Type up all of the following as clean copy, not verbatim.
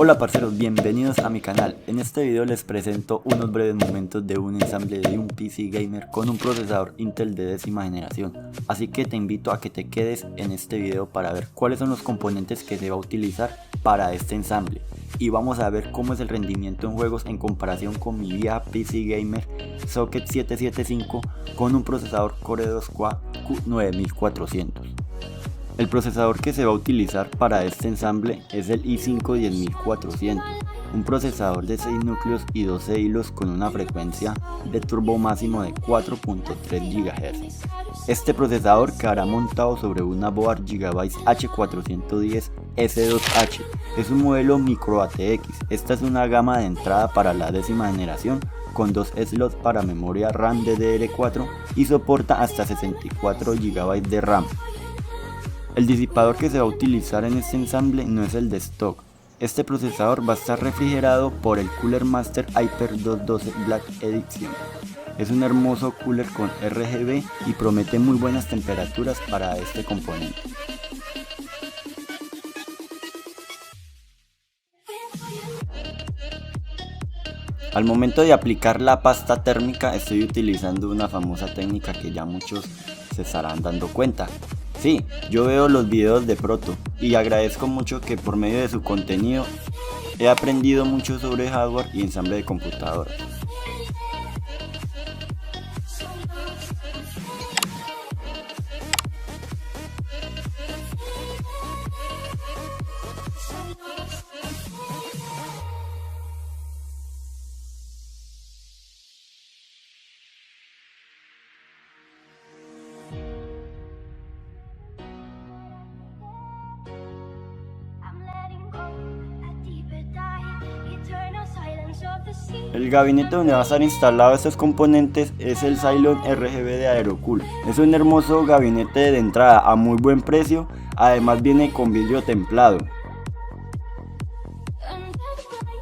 Hola parceros, bienvenidos a mi canal. En este video les presento unos breves momentos de un ensamble de un PC gamer con un procesador Intel de 10ª generación. Así que te invito a que te quedes en este video para ver cuáles son los componentes que se va a utilizar para este ensamble. Y vamos a ver cómo es el rendimiento en juegos en comparación con mi vieja PC gamer Socket 775 con un procesador Core 2 Quad Q9400. El procesador que se va a utilizar para este ensamble es el i5 10400, un procesador de 6 núcleos y 12 hilos con una frecuencia de turbo máximo de 4.3 GHz. Este procesador quedará montado sobre una board Gigabyte H410 S2H. Es un modelo micro ATX. Esta es una gama de entrada para la 10ª generación con 2 slots para memoria RAM DDR4 y soporta hasta 64 GB de RAM. El disipador que se va a utilizar en este ensamble no es el de stock. Este procesador va a estar refrigerado por el Cooler Master Hyper 212 Black Edition. Es un hermoso cooler con RGB y promete muy buenas temperaturas para este componente. Al momento de aplicar la pasta térmica estoy utilizando una famosa técnica que ya muchos se estarán dando cuenta. Sí, yo veo los videos de Proto y agradezco mucho que por medio de su contenido he aprendido mucho sobre hardware y ensamble de computadoras. El gabinete donde va a estar instalado estos componentes es el Cylon RGB de Aerocool. Es un hermoso gabinete de entrada a muy buen precio, además viene con vidrio templado.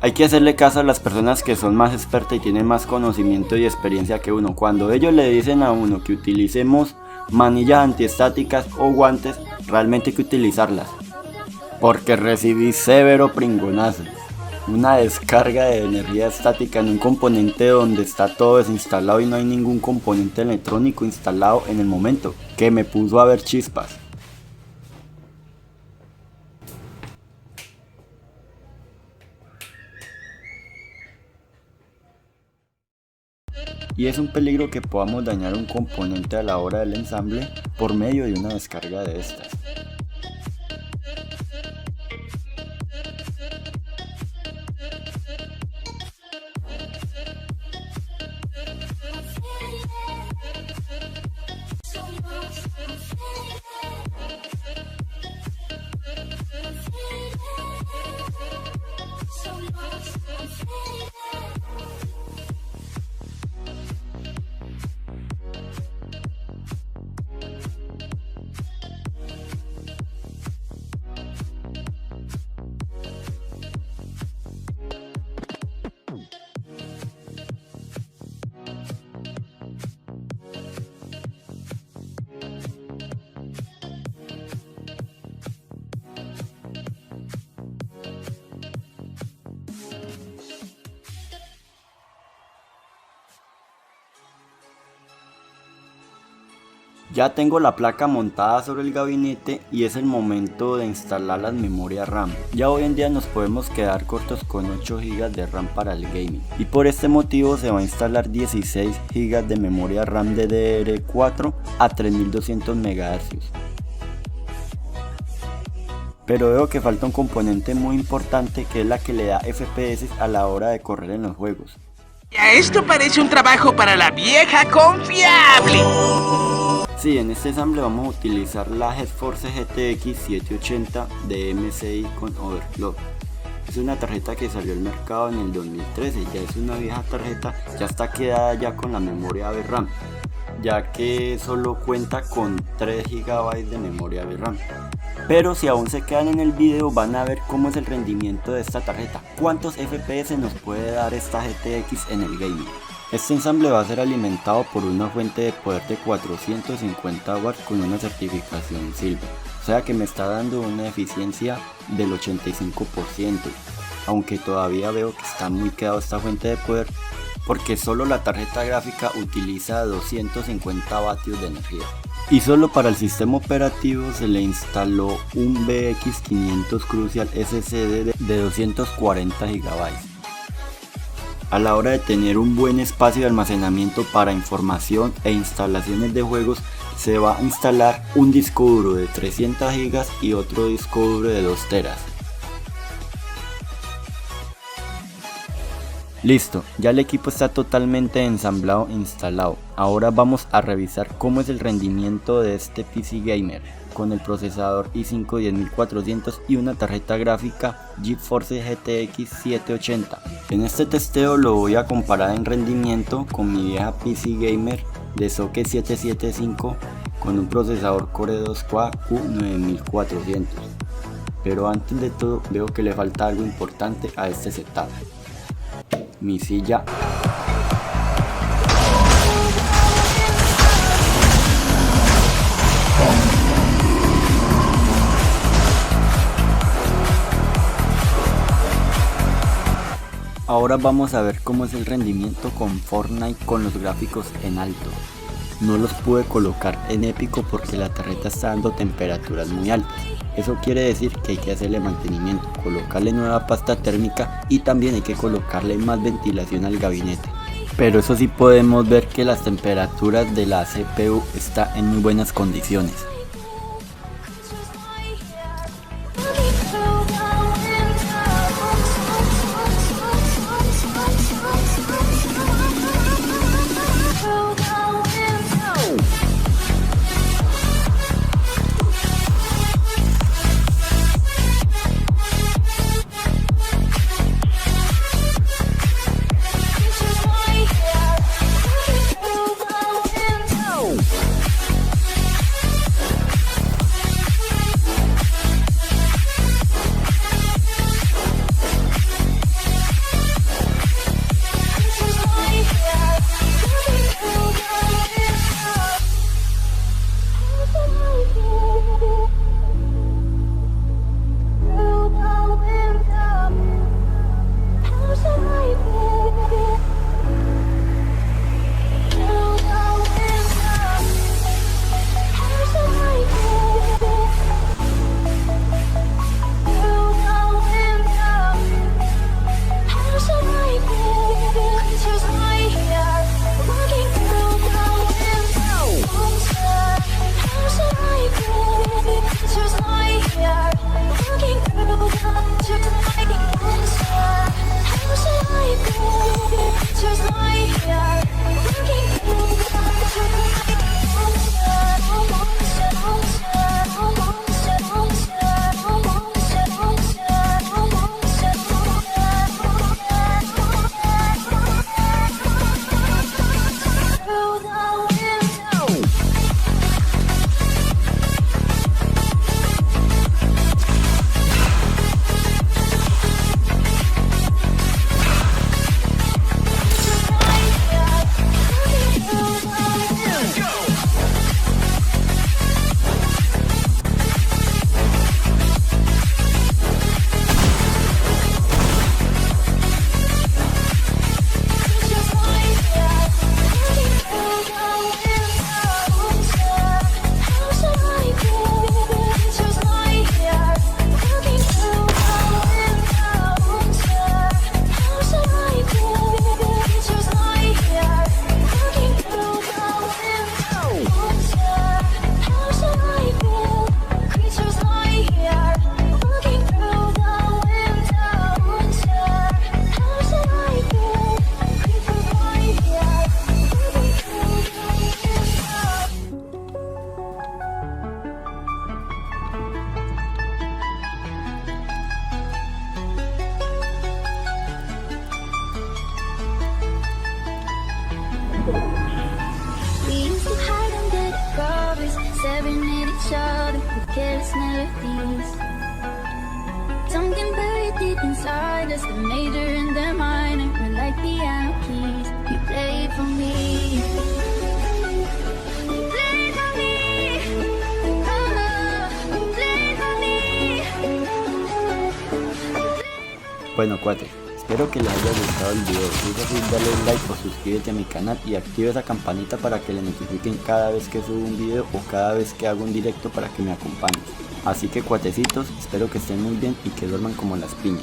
Hay que hacerle caso a las personas que son más expertas y tienen más conocimiento y experiencia que uno. Cuando ellos le dicen a uno que utilicemos manillas antiestáticas o guantes, realmente hay que utilizarlas, porque recibí severo pringonazo. Una descarga de energía estática en un componente donde está todo desinstalado y no hay ningún componente electrónico instalado en el momento, que me puso a ver chispas. Y es un peligro que podamos dañar un componente a la hora del ensamble por medio de una descarga de estas. Ya tengo la placa montada sobre el gabinete y es el momento de instalar las memorias RAM. Ya hoy en día nos podemos quedar cortos con 8 GB de RAM para el gaming y por este motivo se va a instalar 16 GB de memoria RAM DDR4 a 3200 MHz. Pero veo que falta un componente muy importante que es la que le da FPS a la hora de correr en los juegos. Esto parece un trabajo para la vieja confiable. Sí, en este ensamble vamos a utilizar la GeForce GTX 780 de MSI con overclock. Es una tarjeta que salió al mercado en el 2013, ya es una vieja tarjeta, ya está quedada ya con la memoria VRAM, ya que solo cuenta con 3 GB de memoria VRAM. Pero si aún se quedan en el video van a ver cómo es el rendimiento de esta tarjeta, cuántos FPS nos puede dar esta GTX en el gaming. Este ensamble va a ser alimentado por una fuente de poder de 450 watts con una certificación Silver, o sea que me está dando una eficiencia del 85%, aunque todavía veo que está muy quedado esta fuente de poder porque solo la tarjeta gráfica utiliza 250 vatios de energía. Y solo para el sistema operativo se le instaló un BX500 Crucial SSD de 240 GB. A la hora de tener un buen espacio de almacenamiento para información e instalaciones de juegos, se va a instalar un disco duro de 300 GB y otro disco duro de 2 TB. Listo, ya el equipo está totalmente ensamblado e instalado. Ahora vamos a revisar cómo es el rendimiento de este PC Gamer con el procesador i5 10400 y una tarjeta gráfica GeForce GTX 780. En este testeo lo voy a comparar en rendimiento con mi vieja PC Gamer de Socket 775 con un procesador Core 2 Quad Q9400. Pero antes de todo veo que le falta algo importante a este setup: mi silla. Ahora vamos a ver cómo es el rendimiento con Fortnite con los gráficos en alto. No los pude colocar en épico porque la tarjeta está dando temperaturas muy altas. Eso quiere decir que hay que hacerle mantenimiento, colocarle nueva pasta térmica y también hay que colocarle más ventilación al gabinete. Pero eso sí podemos ver que las temperaturas de la CPU está en muy buenas condiciones. careless melodies. Something buried deep inside us, the major and the minor, we're like piano keys. You play Bueno cuates, espero que les haya gustado el video. Si es así, dale like o suscríbete a mi canal y activa esa campanita para que le notifiquen cada vez que subo un video o cada vez que hago un directo para que me acompañen. Así que cuatecitos, espero que estén muy bien y que duerman como las piñas.